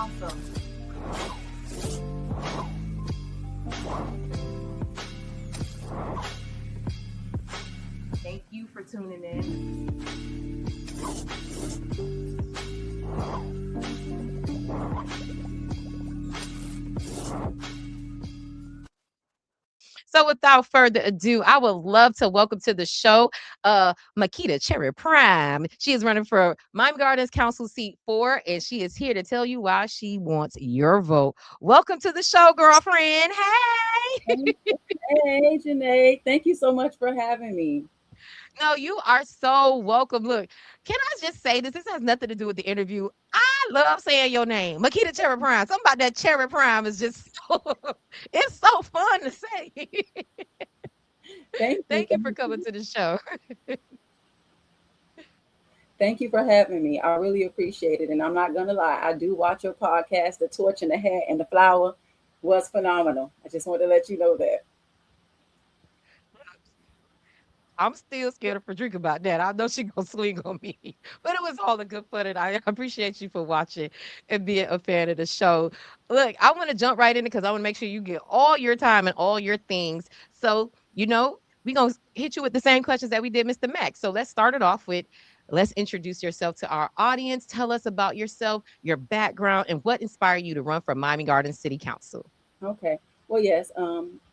Awesome. Thank you for tuning in. So without further ado, I would love to welcome to the show Mykita Cherry-Prime. She is running for Miami Gardens Council seat 4, and she is here to tell you why she wants your vote. Welcome to the show, girlfriend. Hey. Hey, Janae. Thank you so much for having me. No, you are so welcome. Look, can I just say this? This has nothing to do with the interview. I love saying your name, Mykita Cherry-Prime. Something about that Cherry Prime is just so, it's so fun to say. Thank you. Thank you for coming to the show. Thank you for having me. I really appreciate it. And I'm not going to lie, I do watch your podcast. The torch and the hat and the flower was phenomenal. I just want to let you know that. I'm still scared of Frederica about that. I know she gonna swing on me, but it was all a good fun, and I appreciate you for watching and being a fan of the show. Look, I want to jump right in because I want to make sure you get all your time and all your things. So we gonna hit you with the same questions that we did, Mr. Max. So let's start it off with. Let's introduce yourself to our audience. Tell us about yourself, your background, and what inspired you to run for Miami Gardens City Council. Okay. Well, yes.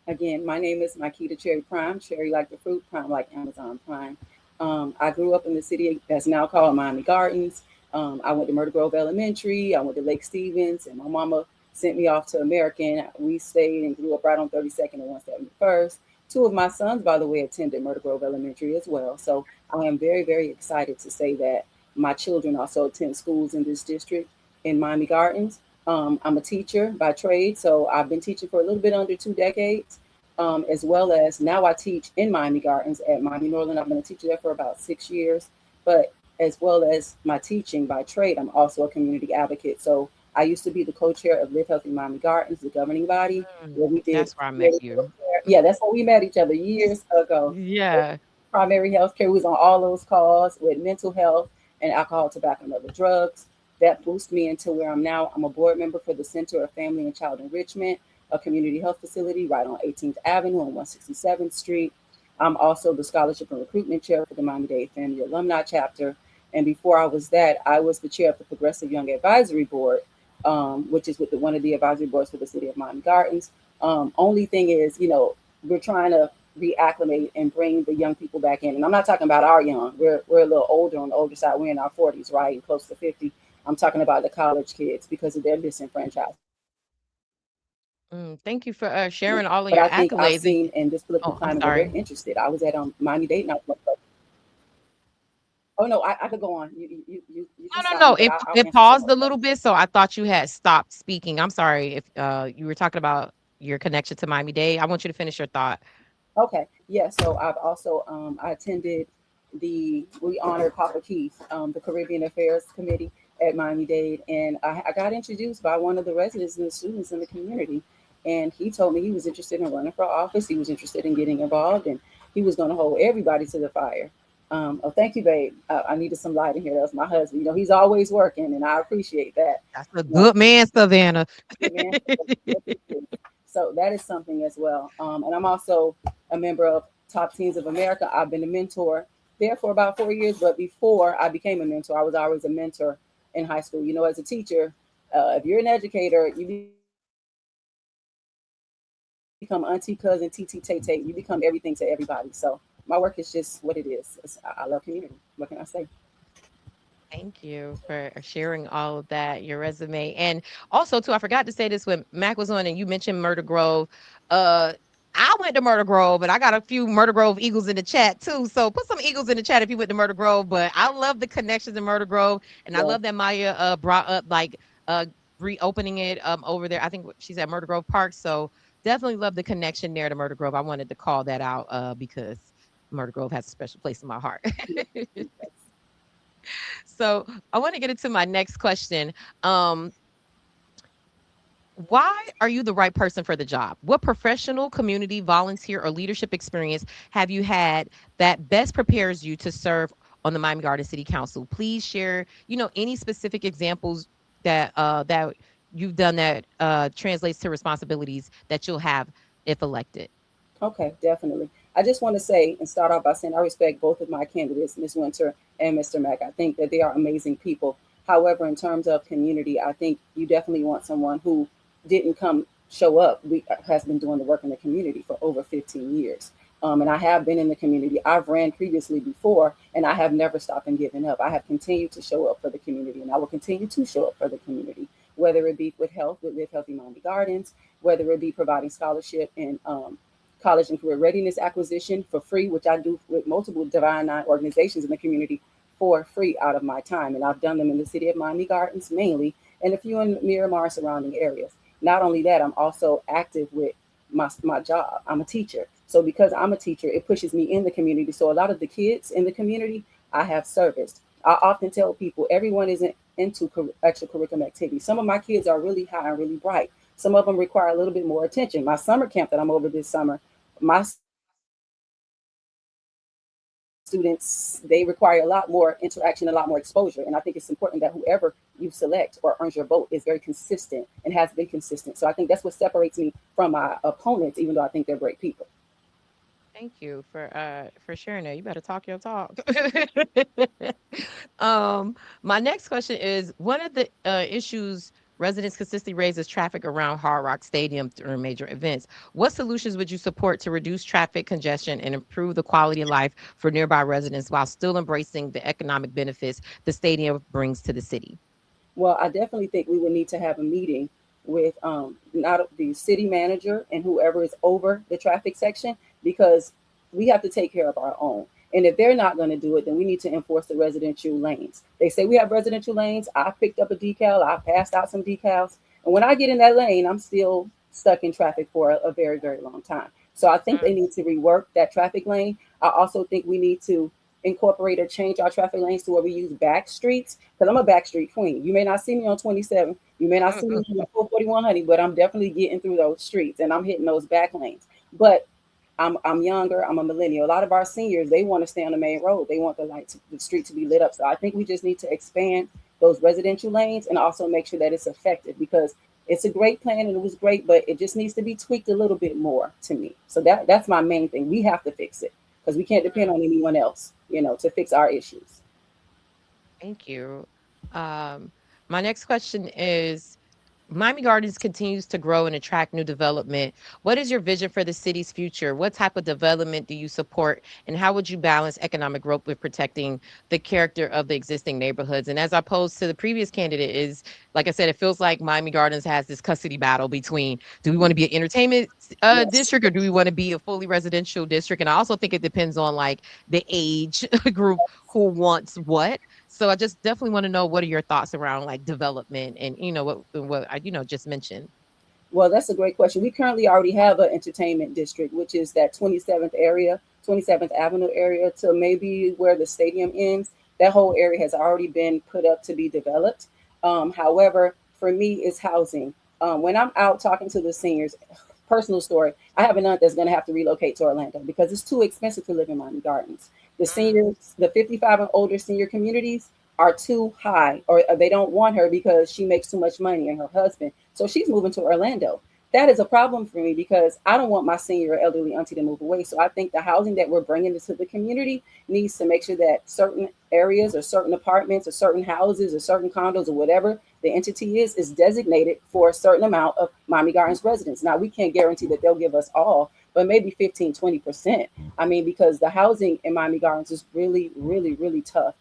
Again, my name is Mykita Cherry-Prime. Cherry like the fruit, prime like Amazon Prime. I grew up in the city that's now called Miami Gardens. I went to Myrtle Grove Elementary. I went to Lake Stevens, and my mama sent me off to American. We stayed and grew up right on 32nd and 171st. Two of my sons, by the way, attended Myrtle Grove Elementary as well. So I am very, very excited to say that my children also attend schools in this district in Miami Gardens. I'm a teacher by trade, so I've been teaching for a little bit under 2 decades, as well as now I teach in Miami Gardens at Miami Norland. I've been a teacher there for about 6 years, but as well as my teaching by trade, I'm also a community advocate. So I used to be the co-chair of Live Healthy Miami Gardens, the governing body, where we did That's where I met you. yeah, that's how we met each other years ago. Yeah. Primary health care. We was on all those calls with mental health and alcohol, tobacco, and other drugs. That boosted me into where I'm now. I'm a board member for the Center of Family and Child Enrichment, a community health facility right on 18th Avenue on 167th Street. I'm also the scholarship and recruitment chair for the Miami-Dade Family Alumni Chapter. And before I was that, I was the chair of the Progressive Young Advisory Board, which is with one of the advisory boards for the city of Miami Gardens. Only thing is, we're trying to reacclimate and bring the young people back in. And I'm not talking about our young. We're a little older on the older side. We're in our 40s, right, and close to 50. I'm talking about the college kids because of their disenfranchisement. Thank you for sharing all of But your I think I've accolades. seen in this political Oh, I'm climate, they're very sorry. interested. I was at Miami Dade. Now, oh no, I could go on. You can No, no, stop no. me, but I'll It answer some paused more a little questions. bit, so I thought you had stopped speaking. I'm sorry if you were talking about your connection to Miami-Dade. I want you to finish your thought. Okay, yeah. So I've also I attended we honored Papa Keith, the Caribbean Affairs Committee at Miami Dade, and I got introduced by one of the residents and the students in the community, and he told me he was interested in running for office. He was interested in getting involved, and he was going to hold everybody to the fire. Oh, thank you, babe. I needed some light in here. That was my husband. He's always working, and I appreciate that. That's a You know, good man, Savannah. man, so that is something as well. And I'm also a member of Top Teens of America. I've been a mentor there for about 4 years, but before I became a mentor, I was always a mentor in high school. As a teacher, if you're an educator, you become auntie, cousin, TT, Tay Tay. You become everything to everybody. So my work is just what it is. I love community. What can I say? Thank you for sharing all of that, your resume. And also, too, I forgot to say this when Mac was on and you mentioned Murder Grove. Uh, I went to Murder Grove, and I got a few Murder Grove Eagles in the chat too. So put some Eagles in the chat if you went to Murder Grove. But I love the connections in Murder Grove, and I Yes. love that Maya brought up like reopening it over there. I think she's at Murder Grove Park. So definitely love the connection there to Murder Grove. I wanted to call that out because Murder Grove has a special place in my heart. So I want to get into my next question. Um, why are you the right person for the job? What professional, community, volunteer, or leadership experience have you had that best prepares you to serve on the Miami Garden City Council? Please share, any specific examples that you've done that translates to responsibilities that you'll have if elected. Okay, definitely. I just want to say and start off by saying I respect both of my candidates, Ms. Winter and Mr. Mack. I think that they are amazing people. However, in terms of community, I think you definitely want someone who didn't come show up. We has been doing the work in the community for over 15 years. And I have been in the community. I've ran previously before, and I have never stopped and given up. I have continued to show up for the community, and I will continue to show up for the community, whether it be with health, with Live Healthy Miami Gardens, whether it be providing scholarship and college and career readiness acquisition for free, which I do with multiple Divine Nine organizations in the community for free out of my time. And I've done them in the city of Miami Gardens mainly, and a few in Miramar surrounding areas. Not only that, I'm also active with my job. I'm a teacher. So because I'm a teacher, it pushes me in the community. So a lot of the kids in the community I have serviced. I often tell people everyone isn't into extracurricular activities. Some of my kids are really high and really bright. Some of them require a little bit more attention. My summer camp that I'm over this summer, my students, they require a lot more interaction, a lot more exposure. And I think it's important that whoever you select or earns your vote is very consistent and has been consistent. So I think that's what separates me from my opponents, even though I think they're great people. Thank you for sharing that. You better talk your talk. My next question is one of the issues residents consistently raise is traffic around Hard Rock Stadium during major events. What solutions would you support to reduce traffic congestion and improve the quality of life for nearby residents while still embracing the economic benefits the stadium brings to the city? Well, I definitely think we would need to have a meeting with not the city manager and whoever is over the traffic section, because we have to take care of our own. And if they're not going to do it, then we need to enforce the residential lanes. They say we have residential lanes. I picked up a decal. I passed out some decals. And when I get in that lane, I'm still stuck in traffic for a very, very long time. So I think they need to rework that traffic lane. I also think we need to incorporate or change our traffic lanes to where we use back streets, because I'm a back street queen. You may not see me on 27, you may not see me on 441 Honey, but I'm definitely getting through those streets and I'm hitting those back lanes. But I'm younger, I'm a millennial. A lot of our seniors, they want to stay on the main road. They want the lights, the street to be lit up. So I think we just need to expand those residential lanes and also make sure that it's effective, because it's a great plan and it was great, but it just needs to be tweaked a little bit more to me. So that's my main thing. We have to fix it because we can't depend on anyone else, to fix our issues. Thank you. Um, my next question is Miami Gardens continues to grow and attract new development. What is your vision for the city's future? What type of development do you support? And how would you balance economic growth with protecting the character of the existing neighborhoods? And as opposed to the previous candidate is, like I said, it feels like Miami Gardens has this custody battle between do we want to be an entertainment Yes. district or do we want to be a fully residential district? And I also think it depends on like the age group who wants what. So I just definitely want to know what are your thoughts around like development and what I just mentioned. Well, that's a great question. We currently already have an entertainment district, which is that 27th area, 27th Avenue area to maybe where the stadium ends. That whole area has already been put up to be developed. However, for me, it's housing. When I'm out talking to the seniors, personal story, I have an aunt that's going to have to relocate to Orlando because it's too expensive to live in Miami Gardens. The seniors, the 55 and older senior communities are too high, or they don't want her because she makes too much money and her husband. So she's moving to Orlando. That is a problem for me because I don't want my senior or elderly auntie to move away. So I think the housing that we're bringing into the community needs to make sure that certain areas or certain apartments or certain houses or certain condos or whatever the entity is designated for a certain amount of Miami Gardens residents. Now, we can't guarantee that they'll give us all, but maybe 15, 20%. I mean, because the housing in Miami Gardens is really, really, really tough.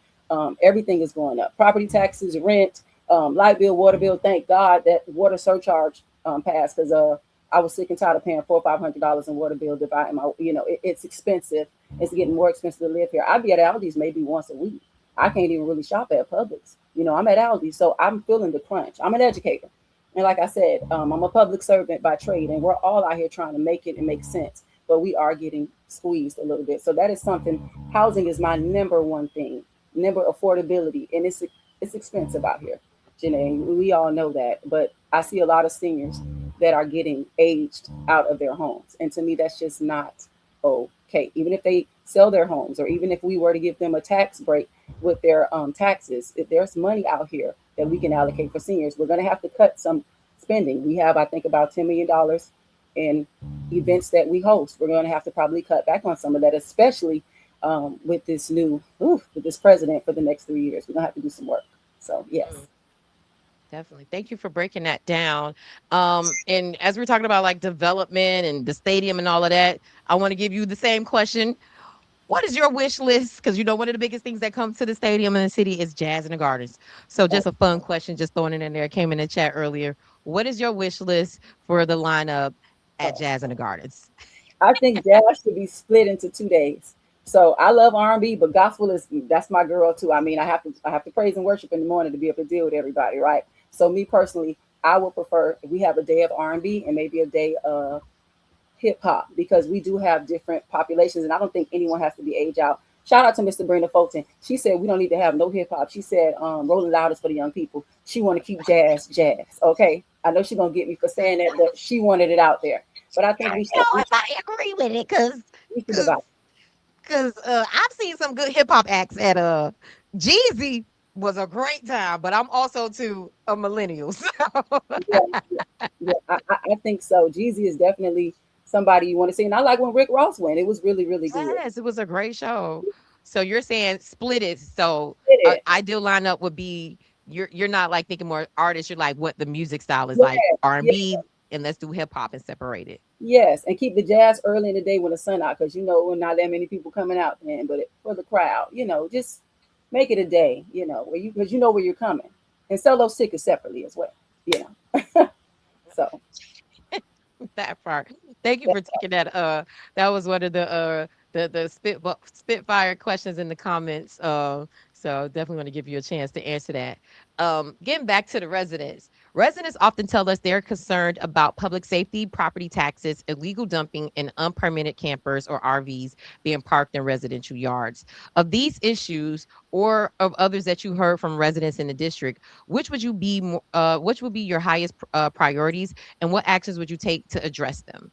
Everything is going up. Property taxes, rent, light bill, water bill. Thank God that water surcharge passed, because I was sick and tired of paying $400-500 in water bill. Dividing my, it's expensive. It's getting more expensive to live here. I'd be at Aldi's maybe once a week. I can't even really shop at Publix. I'm at Aldi's, so I'm feeling the crunch. I'm an educator, and like I said, I'm a public servant by trade, and we're all out here trying to make it and make sense. But we are getting squeezed a little bit. So that is something. Housing is my number one thing. Number affordability, and it's expensive out here. Janae, we all know that, but I see a lot of seniors that are getting aged out of their homes. And to me, that's just not okay. Even if they sell their homes, or even if we were to give them a tax break with their taxes, if there's money out here that we can allocate for seniors, we're going to have to cut some spending. We have, I think, about $10 million in events that we host. We're going to have to probably cut back on some of that, especially with this with this president for the next 3 years. We're going to have to do some work. So, yes. Mm, definitely. Thank you for breaking that down. And as we're talking about like development and the stadium and all of that, I want to give you the same question. What is your wish list? Because you know one of the biggest things that comes to the stadium in the city is jazz in the gardens. So Uh, just a fun question, just throwing it in there. Came in the chat earlier. What is your wish list for the lineup at uh, Jazz in the Gardens? I think jazz should be split into 2 days. So I love R&B, but gospel is that's my girl too. I mean, I have to praise and worship in the morning to be able to deal with everybody, right? So me personally, I would prefer if we have a day of R&B and maybe a day of hip hop because we do have different populations, and I don't think anyone has to be age out. Shout out to Mr. Brenda Fulton. She said we don't need to have no hip hop. She said Rolling Loud is for the young people. She want to keep jazz, jazz. Okay, I know she's gonna get me for saying that, but she wanted it out there. But I think You we should know, we if I agree with it, we should cause divide. Cause I've seen some good hip hop acts at Jeezy was a great time, but I'm also too a millennial. So Yeah, yeah, yeah. I think so. Jeezy is definitely somebody you want to see, and I like when Rick Ross went. It was really really good. yes, it was a great show. So you're saying split it. So It ideal lineup would be you're not like thinking more artists. You're like what the music style is is. like R and Yeah, B, and let's do hip hop and separate it. yes, and keep the jazz early in the day when the sun out, because when not that many people coming out then, but for the crowd, just make it a day, where because you know where you're coming, and sell those tickets separately as well, you know. So That part. Thank you that, for taking that. That was one of the spitfire questions in the comments. So definitely want to give you a chance to answer that. Getting back to the residents. Residents often tell us they're concerned about public safety, property taxes, illegal dumping, and unpermitted campers or RVs being parked in residential yards. Of these issues, or of others that you heard from residents in the district, which would be your highest priorities, and what actions would you take to address them?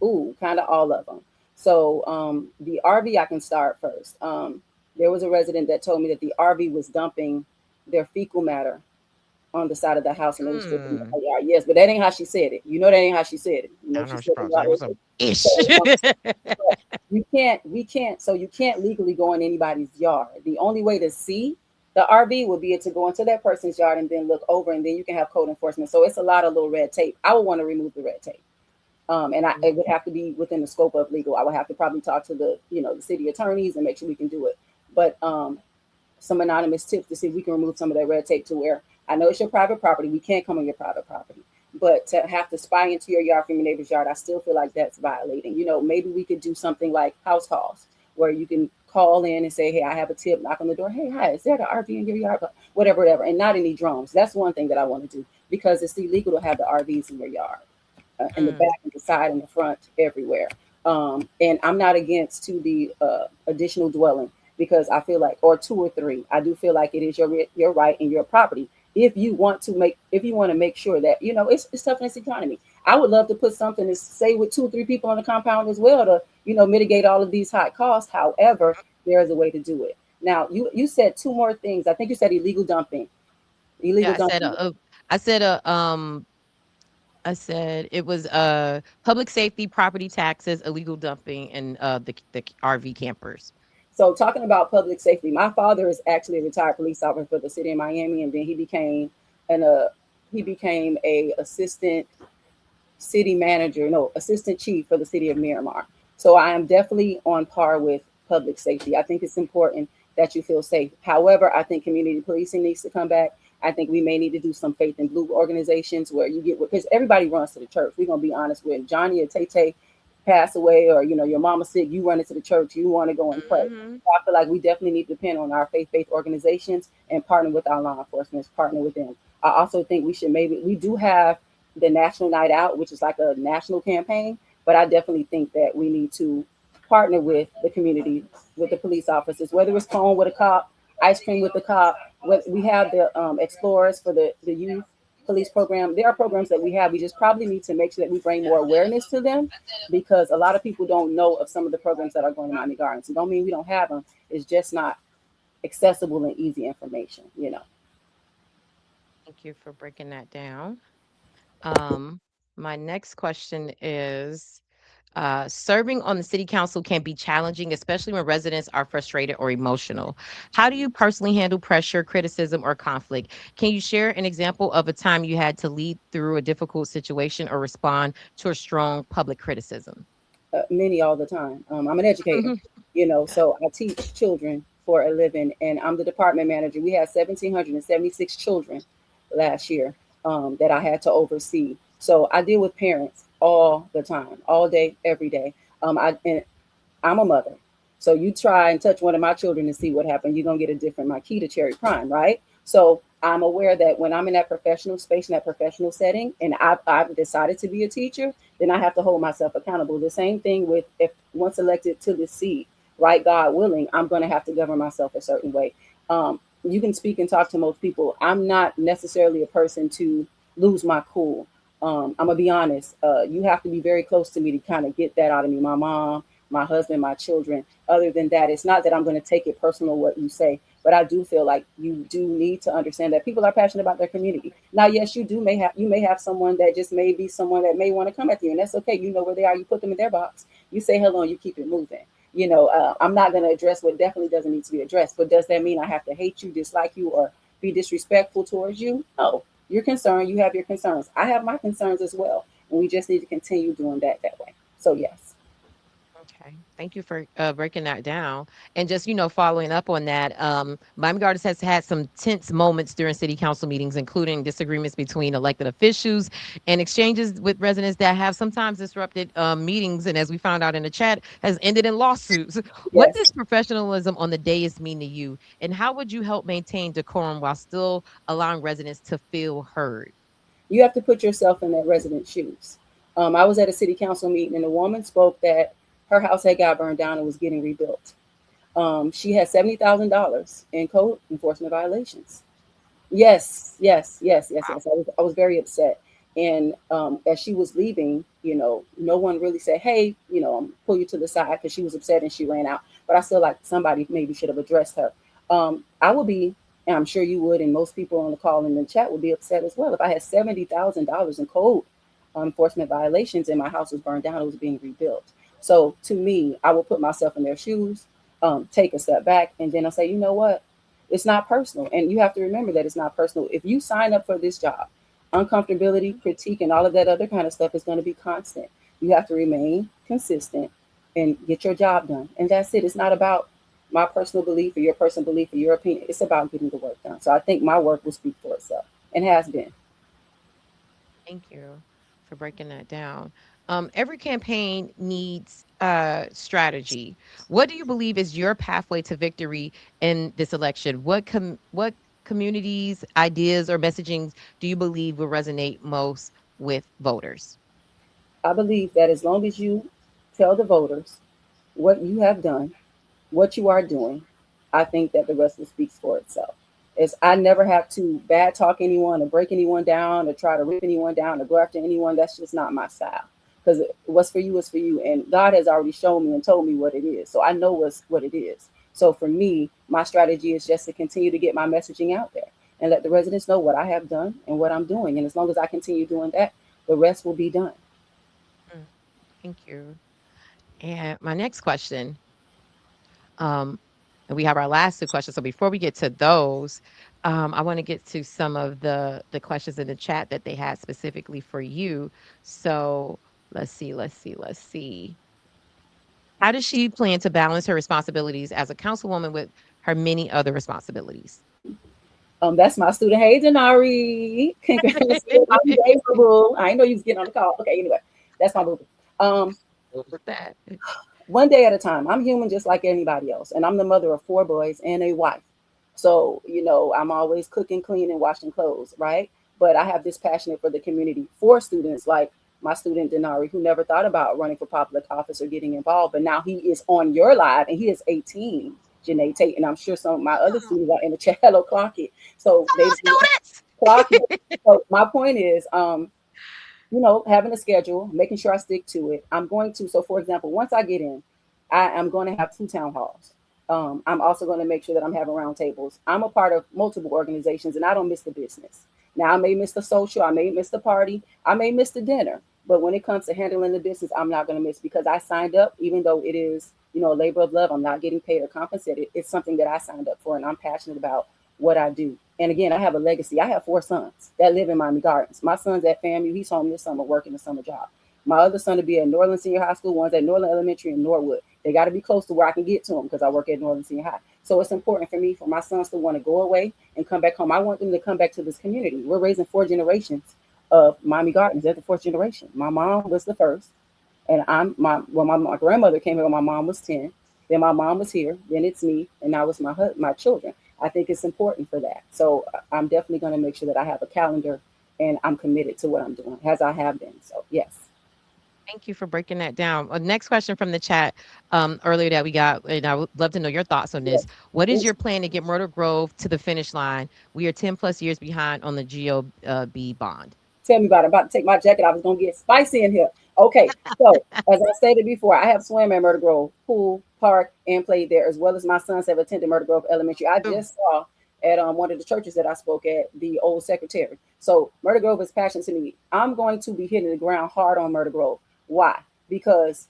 ooh, kind of all of them. So the RV, I can start first. There was a resident that told me that the RV was dumping their fecal matter on the side of the house and it was dripping in Hmm. the yard. Yes, but that ain't how she said it. You know that ain't how she said it. I She know she said probably said it was some so ish. but you can't legally go in anybody's yard. The only way to see the RV would be to go into that person's yard and then look over, and then you can have code enforcement. So it's a lot of little red tape. I would want to remove the red tape. It would have to be within the scope of legal. I would have to probably talk to the city attorneys and make sure we can do it. But some anonymous tips to see if we can remove some of that red tape to where I know it's your private property. We can't come on your private property. But to have to spy into your yard from your neighbor's yard, I still feel like that's violating. Maybe we could do something like house calls where you can call in and say, hey, I have a tip, knock on the door. Hey, hi, is there an RV in your yard? Whatever, whatever. And not any drones. That's one thing that I want to do because it's illegal to have the RVs in your yard, in the Mm, back and the side and the front, everywhere. And I'm not against to the additional dwelling because I feel like, or two or three, I do feel like it is your right and your property. If you want to make sure that it's tough in this economy. I would love to put something to say with 2 or 3 people on the compound as well to mitigate all of these high costs. However, there is a way to do it. Now you said two more things. I think you said illegal dumping. yeah, Illegal dumping. I said I said it was public safety, property taxes, illegal dumping, and the RV campers. So talking about public safety, my father is actually a retired police officer for the city of Miami, and then an he became a assistant city manager, no, assistant chief for the city of Miramar. So I am definitely on par with public safety. I think it's important that you feel safe. However, I think community policing needs to come back. I think we may need to do some faith in blue organizations where you get, because everybody runs to the church. We're gonna be honest, when Johnny or Tay Tay pass away, or your mama sick, you run into the church, you want to go and pray. Hmm. So I feel like we definitely need to depend on our faith organizations and partner with our law enforcement, partner with them. I also think we do have the National Night Out, which is like a national campaign. But I definitely think that we need to partner with the community, with the police officers, whether it's cone with a cop, ice cream with the cop. We have the explorers for the youth police program. There are programs that we have. We just probably need to make sure that we bring more awareness to them because a lot of people don't know of some of the programs that are going to Miami Gardens. It don't mean we don't have them. It's just not accessible and easy information. Thank you for breaking that down. Um, my next question is serving on the city council can be challenging, especially when residents are frustrated or emotional. How do you personally handle pressure, criticism, or conflict? Can you share an example of a time you had to lead through a difficult situation or respond to a strong public criticism? Many all the time. I'm an educator, so I teach children for a living, and I'm the department manager. We had 1,776 children last year that I had to oversee. So I deal with parents all the time, all day, every day. And I'm a mother. So you try and touch one of my children and see what happens. You're gonna get a different Mykita Cherry-Prime, right? So I'm aware that when I'm in that professional space, in that professional setting, and I've decided to be a teacher, then I have to hold myself accountable. The same thing with if once elected to the seat, right? God willing, I'm gonna have to govern myself a certain way. You can speak and talk to most people. I'm not necessarily a person to lose my cool. I'm gonna be honest. You have to be very close to me to kind of get that out of me. My mom, my husband, my children. Other than that, it's not that I'm going to take it personal what you say, but I do feel like you do need to understand that people are passionate about their community. Now, yes, you may have someone that just may be someone that may want to come at you, and that's okay. You know where they are. You put them in their box. You say hello, and you keep it moving. I'm not going to address what definitely doesn't need to be addressed. But does that mean I have to hate you, dislike you, or be disrespectful towards you? No. You're concerned. You have your concerns. I have my concerns as well, and we just need to continue doing that way. So yes. Okay. Thank you for breaking that down. And just, following up on that, Miami Gardens has had some tense moments during city council meetings, including disagreements between elected officials and exchanges with residents that have sometimes disrupted meetings. And as we found out in the chat, has ended in lawsuits. What Yes. does professionalism on the dais mean to you? And how would you help maintain decorum while still allowing residents to feel heard? You have to put yourself in that resident's shoes. I was at a city council meeting and a woman spoke that her house had got burned down and was getting rebuilt. She had $70,000 in code enforcement violations. Yes, yes, yes, yes, Wow. yes. I was very upset. And as she was leaving, no one really said, "Hey, pull you to the side," because she was upset and she ran out. But I still like somebody maybe should have addressed her. I would be, and I'm sure you would, and most people on the call in the chat would be upset as well if I had $70,000 in code enforcement violations and my house was burned down. It was being rebuilt. So to me, I will put myself in their shoes, take a step back, and then I'll say, you know what? It's not personal. And you have to remember that it's not personal. If you sign up for this job, uncomfortability, critique, and all of that other kind of stuff is going to be constant. You have to remain consistent and get your job done. And that's it. It's not about my personal belief or your personal belief or your opinion. It's about getting the work done. So I think my work will speak for itself and has been. Thank you for breaking that down. Every campaign needs strategy. What do you believe is your pathway to victory in this election? What communities, ideas, or messagings do you believe will resonate most with voters? I believe that as long as you tell the voters what you have done, what you are doing, I think that the rest will speak for itself. Is I never have to bad talk anyone or break anyone down or try to rip anyone down or go after anyone. That's just not my style. Because what's for you is for you, and God has already shown me and told me what it is, so I know what it is. So for me, my strategy is just to continue to get my messaging out there and let the residents know what I have done and what I'm doing. And as long as I continue doing that, the rest will be done. Mm, thank you. And my next question, um, and we have our last two questions. So before we get to those, I want to get to some of the questions in the chat that they had specifically for you. So let's see. How does she plan to balance her responsibilities as a councilwoman with her many other responsibilities? That's my student. Hey, Denari. Congrats. I'm favorable. I know you was getting on the call. Okay, anyway, that's my movie. Um, What was that? One day at a time. I'm human just like anybody else. And I'm the mother of four boys and a wife. So, I'm always cooking, cleaning, washing clothes, right? But I have this passion for the community for students like my student Denari, who never thought about running for public office or getting involved. But now he is on your live and he is 18, Janae Tate. And I'm sure some of my other students are in the chat. Hello, clock it. So Come they on, students. clock it. So my point is, having a schedule, making sure I stick to it. I'm going to, so for example, once I get in, I am going to have two town halls. I'm also going to make sure that I'm having roundtables. I'm a part of multiple organizations and I don't miss the business. Now I may miss the social, I may miss the party, I may miss the dinner. But when it comes to handling the business, I'm not going to miss because I signed up, even though it is, a labor of love. I'm not getting paid or compensated. It's something that I signed up for, and I'm passionate about what I do. And again, I have a legacy. I have 4 sons that live in Miami Gardens. My son's at FAMU. He's home this summer working a summer job. My other son will be at Norland Senior High School. One's at Norland Elementary in Norwood. They got to be close to where I can get to them because I work at Norland Senior High. So it's important for me, for my sons to want to go away and come back home. I want them to come back to this community. We're raising 4 generations of Miami Gardens. They're the 4th generation. My mom was the first, and my grandmother came here when my mom was 10. Then my mom was here. Then it's me, and now it's my children. I think it's important for that. So I'm definitely going to make sure that I have a calendar and I'm committed to what I'm doing, as I have been. So yes. Thank you for breaking that down. Next question from the chat earlier that we got, and I would love to know your thoughts on this. What is your plan to get Myrtle Grove to the finish line? We are 10 plus years behind on the GOB bond. Tell me about it. I'm about to take my jacket. I was going to get spicy in here. Okay. So, as I stated before, I have swam at Myrtle Grove pool, park, and played there, as well as my sons have attended Myrtle Grove Elementary. I just saw at one of the churches that I spoke at, the old secretary. So, Myrtle Grove is passionate to me. I'm going to be hitting the ground hard on Myrtle Grove. Why? Because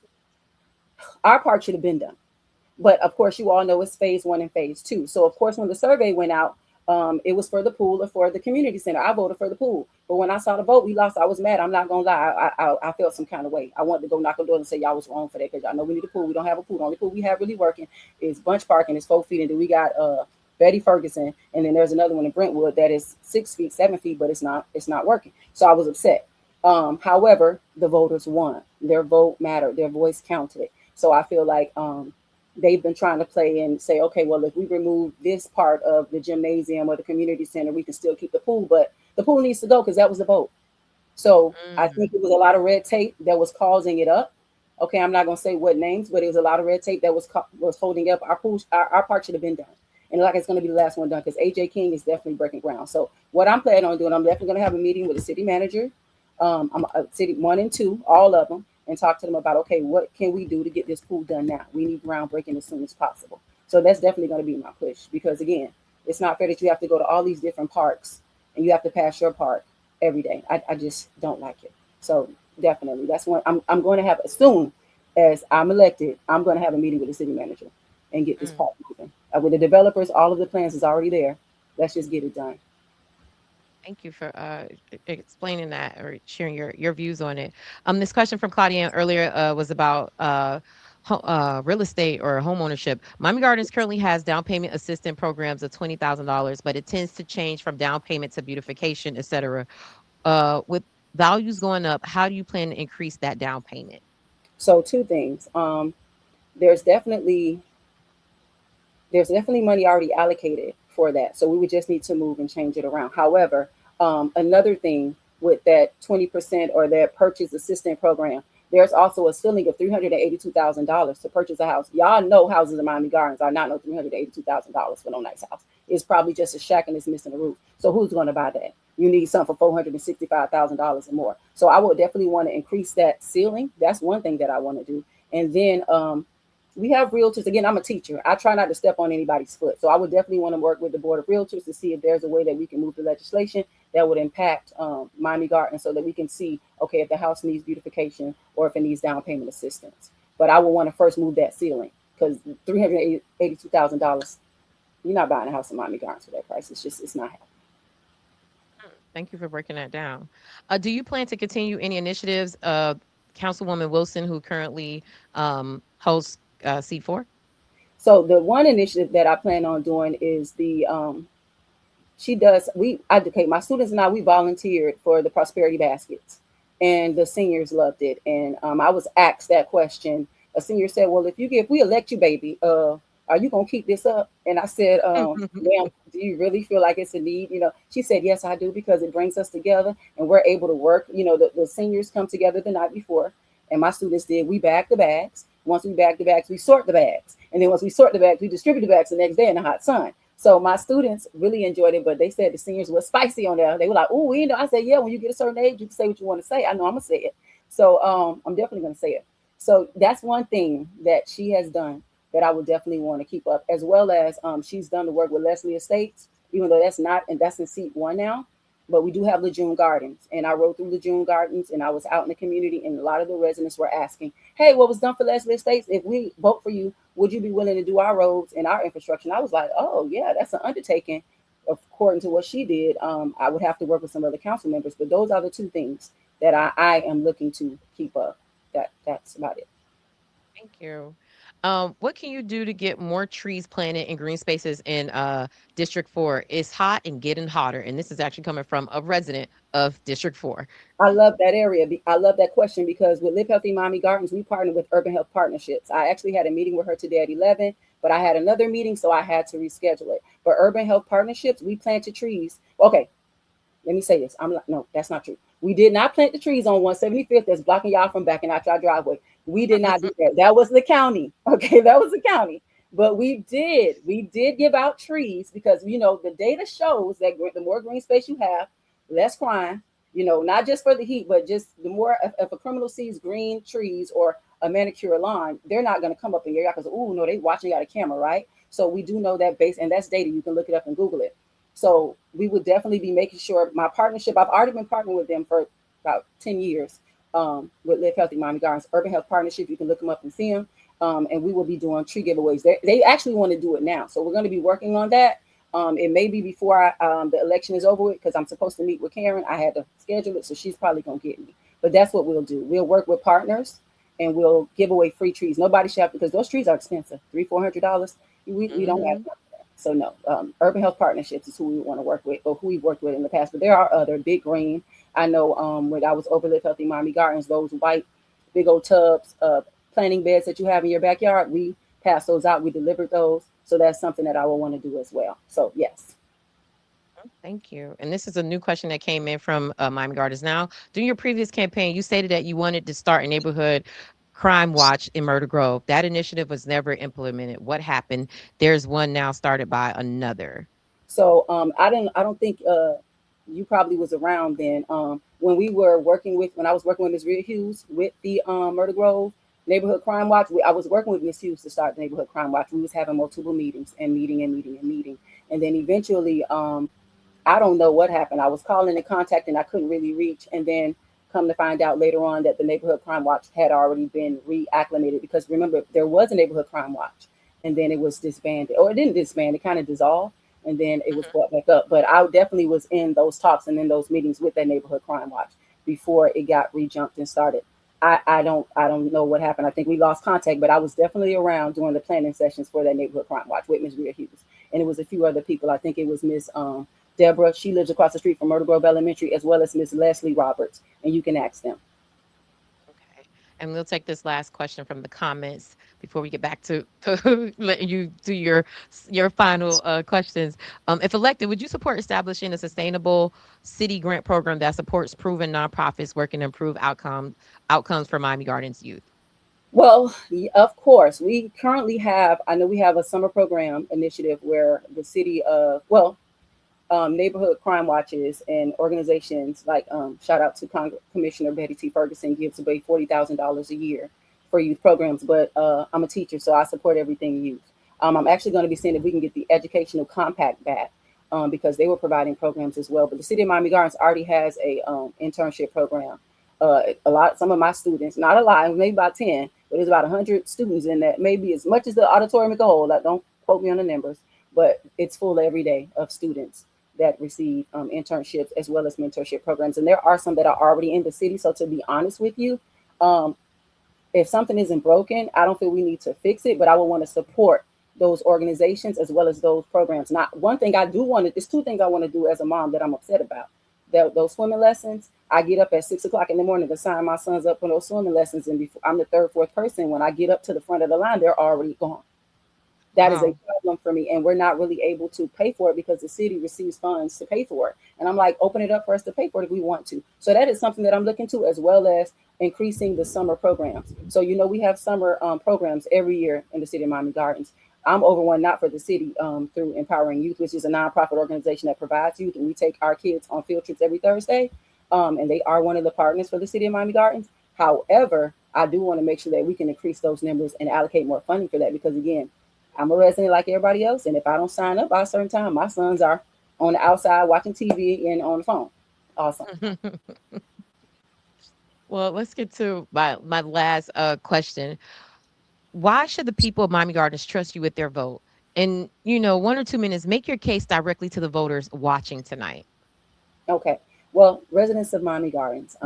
our part should have been done. But of course, you all know it's phase 1 and phase 2. So of course, when the survey went out, it was for the pool or for the community center. I voted for the pool. But when I saw the vote, we lost. I was mad. I'm not going to lie. I felt some kind of way. I wanted to go knock on doors and say, y'all was wrong for that because y'all know we need a pool. We don't have a pool. The only pool we have really working is Bunch Park, and it's 4 feet. And then we got Betty Ferguson. And then there's another one in Brentwood that is 6 feet, 7 feet, but it's not working. So I was upset. However, the voters won. Their vote mattered. Their voice counted. So I feel like they've been trying to play and say, okay, well, if we remove this part of the gymnasium or the community center, we can still keep the pool. But the pool needs to go because that was the vote. So I think it was a lot of red tape that was causing it up. Okay, I'm not going to say what names, but it was a lot of red tape that was holding up our pool. Our part should have been done. And like it's going to be the last one done because AJ King is definitely breaking ground. So what I'm planning on doing, I'm definitely going to have a meeting with the city manager, I'm city 1 and 2, all of them, and talk to them about, okay, what can we do to get this pool done now? We need groundbreaking as soon as possible. So that's definitely going to be my push because, again, it's not fair that you have to go to all these different parks and you have to pass your park every day. I just don't like it. So definitely, that's one I'm going to have, as soon as I'm elected, I'm going to have a meeting with the city manager and get this park moving. With the developers, all of the plans is already there. Let's just get it done. Thank you for explaining that or sharing your views on it. This question from Claudia earlier was about real estate or home ownership. Miami Gardens currently has down payment assistance programs of $20,000, but it tends to change from down payment to beautification, etc. With values going up, how do you plan to increase that down payment? So 2 things. There's definitely money already allocated for that. So we would just need to move and change it around. However, another thing with that 20% or that purchase assistance program, there's also a ceiling of $382,000 to purchase a house. Y'all know houses in Miami Gardens are not no $382,000 for no nice house. It's probably just a shack and it's missing a roof. So who's going to buy that? You need something for $465,000 or more. So I would definitely want to increase that ceiling. That's one thing that I want to do. And then we have realtors. Again, I'm a teacher. I try not to step on anybody's foot. So I would definitely want to work with the board of realtors to see if there's a way that we can move the legislation that would impact Miami Gardens so that we can see, okay, if the house needs beautification or if it needs down payment assistance. But I would want to first move that ceiling because $382,000, you're not buying a house in Miami Gardens for that price. It's not happening. Thank you for breaking that down. Do you plan to continue any initiatives? Councilwoman Wilson, who currently hosts C4? So the one initiative that I plan on doing is we educate my students and we volunteered for the prosperity baskets and the seniors loved it. And I was asked that question. A senior said, well, if we elect you, baby, are you going to keep this up? And I said, ma'am, do you really feel like it's a need? She said, yes, I do, because it brings us together and we're able to work. The seniors come together the night before and my students we bag the bags. Once we bag the bags, we sort the bags. And then once we sort the bags, we distribute the bags the next day in the hot sun. So my students really enjoyed it, but they said the seniors were spicy on there. They were like, oh, I said, yeah, when you get a certain age, you can say what you want to say. I know I'm going to say it. So I'm definitely going to say it. So that's one thing that she has done that I would definitely want to keep up, as well as she's done the work with Leslie Estates, even though that's in seat 1 now. but we do have Lejeune Gardens. And I rode through Lejeune Gardens, and I was out in the community, and a lot of the residents were asking, hey, what was done for Leslie Estates? If we vote for you, would you be willing to do our roads and our infrastructure? And I was like, oh, yeah, that's an undertaking. According to what she did, I would have to work with some other council members. But those are the two things that I am looking to keep up. That's about it. Thank you. What can you do to get more trees planted in green spaces in District 4? It's hot and getting hotter. And this is actually coming from a resident of District 4. I love that area. I love that question because with Live Healthy Miami Gardens, we partner with Urban Health Partnerships. I actually had a meeting with her today at 11, but I had another meeting, so I had to reschedule it. But Urban Health Partnerships, we planted trees. Okay, let me say this. I'm like, no, that's not true. We did not plant the trees on 175th that's blocking y'all from backing out your driveway. We did not do that. That was the county. Okay, that was the county. But we did give out trees because the data shows that the more green space you have, less crime. Not just for the heat, but just the more if a criminal sees green trees or a manicure lawn, they're not going to come up in your yard because no, they watching you out a camera, right? So we do know that base, and that's data. You can look it up and Google it. So we would definitely be making sure my partnership. I've already been partnering with them for about 10 years with Live Healthy Miami Gardens Urban Health Partnership. You can look them up and see them. And we will be doing tree giveaways. They actually want to do it now, so we're going to be working on that. It may be before the election is over with because I'm supposed to meet with Karen. I had to schedule it, so she's probably going to get me. But that's what we'll do. We'll work with partners and we'll give away free trees. Nobody should have, because those trees are expensive, $300-$400. We don't have that. So no, Urban Health Partnerships is who we want to work with, or who we've worked with in the past. But there are other Big Green. I know when I was over Live Healthy Miami Gardens, those white big old tubs, planting beds that you have in your backyard, we passed those out. We delivered those. So that's something that I will want to do as well. So yes. Thank you. And this is a new question that came in from Miami Gardens Now. During your previous campaign, you stated that you wanted to start a neighborhood crime watch in Myrtle Grove. That initiative was never implemented. What happened? There's one now started by another. So I don't think you probably was around then. When I was working with Ms. Rhea Hughes with the Myrtle Grove Neighborhood Crime Watch. I was working with Ms. Hughes to start the Neighborhood Crime Watch. We was having multiple meetings and meeting and meeting and meeting. And then eventually, I don't know what happened. I was calling and contacting, I couldn't really reach. And then come to find out later on that the Neighborhood Crime Watch had already been reacclimated, because remember, there was a Neighborhood Crime Watch and then it was disbanded, or it didn't disband, it kind of dissolved, and then it was brought back up. But I definitely was in those talks and in those meetings with that Neighborhood Crime Watch before it got rejumped and started. I don't know what happened. I think we lost contact, but I was definitely around during the planning sessions for that Neighborhood Crime Watch with Ms. Rhea Hughes. And it was a few other people. I think it was Miss Deborah. She lives across the street from Myrtle Grove Elementary, as well as Miss Leslie Roberts. And you can ask them. Okay. And we'll take this last question from the comments before we get back to letting you do your final questions. If elected, would you support establishing a sustainable city grant program that supports proven nonprofits working to improve outcomes for Miami Gardens youth? Well, of course, we currently I know we have a summer program initiative where the city of, neighborhood crime watches and organizations like shout out to Commissioner Betty T. Ferguson gives away $40,000 a year for youth programs. But I'm a teacher, so I support everything youth. I'm actually going to be seeing if we can get the educational compact back because they were providing programs as well. But the city of Miami Gardens already has a internship program. Some of my students, not a lot, maybe about 10, but there's about 100 students in that, maybe as much as the auditorium as a whole. Like, don't quote me on the numbers, but it's full every day of students that receive internships as well as mentorship programs. And there are some that are already in the city. So to be honest with you, if something isn't broken, I don't feel we need to fix it, but I would want to support those organizations as well as those programs. Not one thing I do want to, there's two things I want to do as a mom that I'm upset about. Those swimming lessons, I get up at 6 o'clock in the morning to sign my sons up for those swimming lessons. And before I'm the third, fourth person, when I get up to the front of the line, they're already gone. That is a problem for me. And we're not really able to pay for it because the city receives funds to pay for it. And I'm like, open it up for us to pay for it if we want to. So that is something that I'm looking to, as well as increasing the summer programs. So, we have summer programs every year in the city of Miami Gardens. I'm over one not for the city through Empowering Youth, which is a nonprofit organization that provides youth. And we take our kids on field trips every Thursday. And they are one of the partners for the city of Miami Gardens. However, I do want to make sure that we can increase those numbers and allocate more funding for that, because again, I'm a resident like everybody else. And if I don't sign up by a certain time, my sons are on the outside watching TV and on the phone. Awesome. Well, let's get to my last question. Why should the people of Miami Gardens trust you with their vote? And 1 or 2 minutes, make your case directly to the voters watching tonight. Okay. Well, residents of Miami Gardens,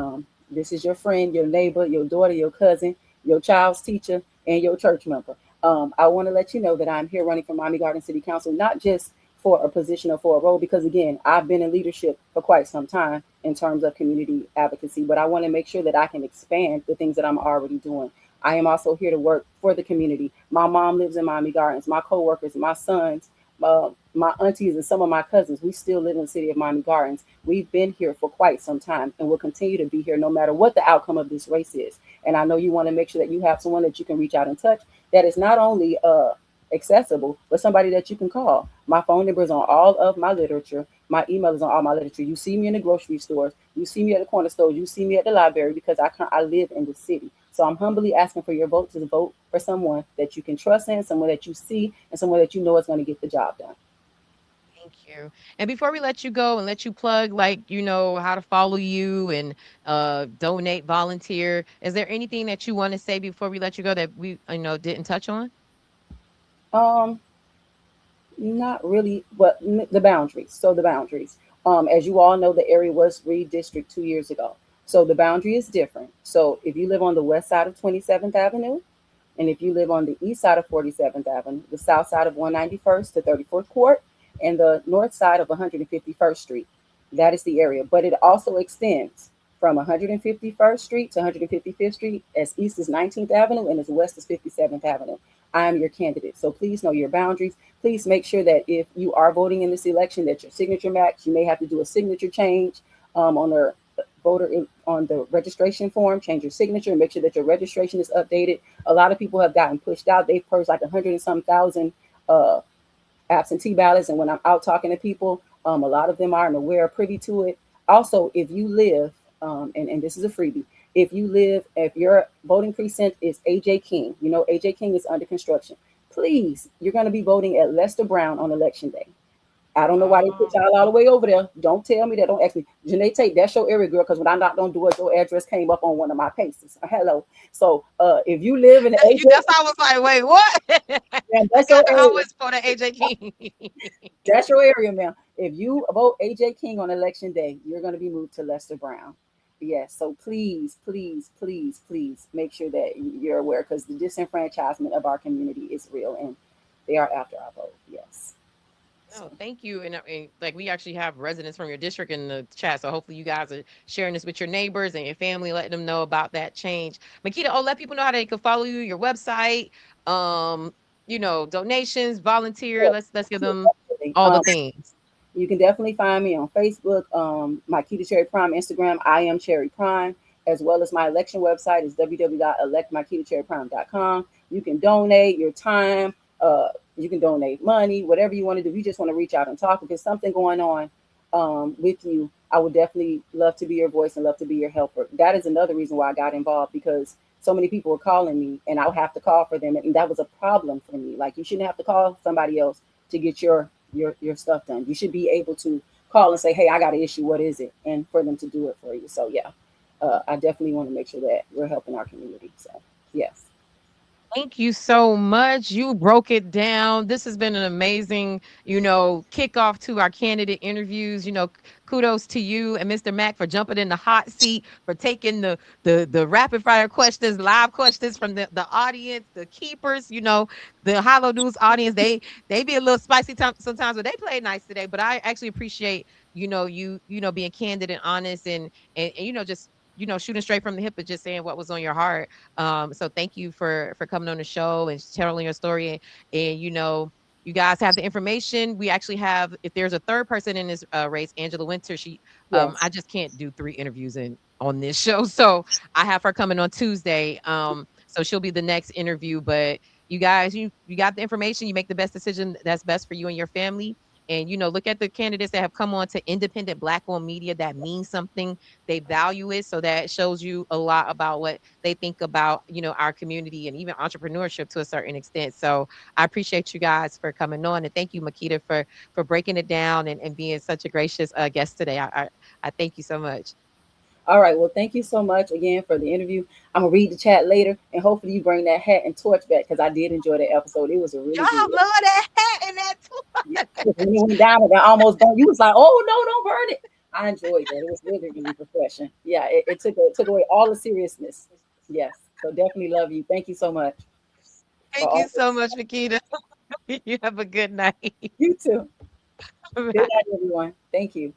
this is your friend, your neighbor, your daughter, your cousin, your child's teacher, and your church member. I want to let you know that I'm here running for Miami Gardens City Council, not just for a position or for a role, because again, I've been in leadership for quite some time in terms of community advocacy, but I want to make sure that I can expand the things that I'm already doing. I am also here to work for the community. My mom lives in Miami Gardens. My coworkers, my sons, my aunties, and some of my cousins, we still live in the city of Miami Gardens. We've been here for quite some time and will continue to be here no matter what the outcome of this race is. And I know you want to make sure that you have someone that you can reach out and touch that is not only accessible, but somebody that you can call. My phone number is on all of my literature. My email is on all my literature. You see me in the grocery stores. You see me at the corner stores. You see me at the library because I live in the city. So I'm humbly asking for your vote to vote for someone that you can trust in, someone that you see, and someone that you know is going to get the job done. Thank you. And before we let you go and let you plug, like, how to follow you and donate, volunteer, is there anything that you want to say before we let you go that we, didn't touch on? Um, Not really, but the boundaries. So the boundaries. As you all know, the area was redistricted 2 years ago. So the boundary is different. So if you live on the west side of 27th Avenue, and if you live on the east side of 47th Avenue, the south side of 191st to 34th Court, and the north side of 151st Street, that is the area. But it also extends from 151st Street to 155th Street, as east is 19th Avenue and as west is 57th Avenue. I am your candidate. So please know your boundaries. Please make sure that if you are voting in this election, that your signature match. You may have to do a signature change on the on the registration form. Change your signature and make sure that your registration is updated. A lot of people have gotten pushed out. They've purged like 100 and some thousand uh, absentee ballots. And when I'm out talking to people, a lot of them aren't aware, privy to it. Also, if you live, and this is a freebie, if your voting precinct is AJ King, AJ King is under construction. Please, you're going to be voting at Lester Brown on election day. I don't know why they put Oh, y'all all the way over there. Don't tell me that. Don't ask me. Janae Tate, that's your area, girl, because when I knocked on doors, your address came up on one of my paces. Hello. So if you live in the that's AJ, how I was like, wait, what? yeah, I that's your got to area. always vote at AJ King. That's your area, ma'am. If you vote AJ King on election day, you're going to be moved to Lester Brown. Yes. So please, please, please, please make sure that you're aware because the disenfranchisement of our community is real and they are after our vote. Yes. No, So, thank you. And like we actually have residents from your district in the chat. So hopefully you guys are sharing this with your neighbors and your family, letting them know about that change. Makita, let people know how they can follow you, your website, um, donations, volunteer. yeah, Let's give them definitely. all the things. You can definitely find me on Facebook, Mykita Cherry-Prime, Instagram, I am Cherry Prime, as well as my election website is www.electmykitacherryprime.com. You can donate your time, you can donate money, whatever you want to do. If you just want to reach out and talk, if there's something going on with you, I would definitely love to be your voice and love to be your helper. That is another reason why I got involved because so many people were calling me and I'll have to call for them. And that was a problem for me. Like you shouldn't have to call somebody else to get your stuff done. You should be able to call and say, "Hey, I got an issue. What is it?" And for them to do it for you. So yeah, I definitely want to make sure that we're helping our community. So yes, Thank you so much. You broke it down. This has been an amazing, kickoff to our candidate interviews. Kudos to you and Mr. Mack for jumping in the hot seat, for taking the rapid fire questions, live questions from the audience, the keepers, the Hollow News audience. They be a little spicy sometimes, but they play nice today. But I actually appreciate, being candid and honest and just shooting straight from the hip and just saying what was on your heart. So thank you for coming on the show and telling your story. And you guys have the information. We actually have, if there's a third person in this race, Angela Winter. yes, I just can't do 3 interviews on this show, so I have her coming on Tuesday. So she'll be the next interview. But you guys, you got the information. You make the best decision that's best for you and your family. And, look at the candidates that have come on to independent Black-owned media that means something. They value it. So that shows you a lot about what they think about, our community and even entrepreneurship to a certain extent. So I appreciate you guys for coming on. And thank you, Mykita, for breaking it down and being such a gracious guest today. I thank you so much. All right. Well, thank you so much again for the interview. I'm gonna read the chat later, and hopefully you bring that hat and torch back because I did enjoy that episode. It was a really good Y'all love that hat and that too. when you went down and I almost burned. You was like, "Oh no, don't burn it." I enjoyed that. It was really, really refreshing. Yeah, it took away all the seriousness. Yes. So definitely love you. Thank you so much for Thank all. you so much, Mykita. You have a good night. You too. Good Bye. night, everyone. Thank you.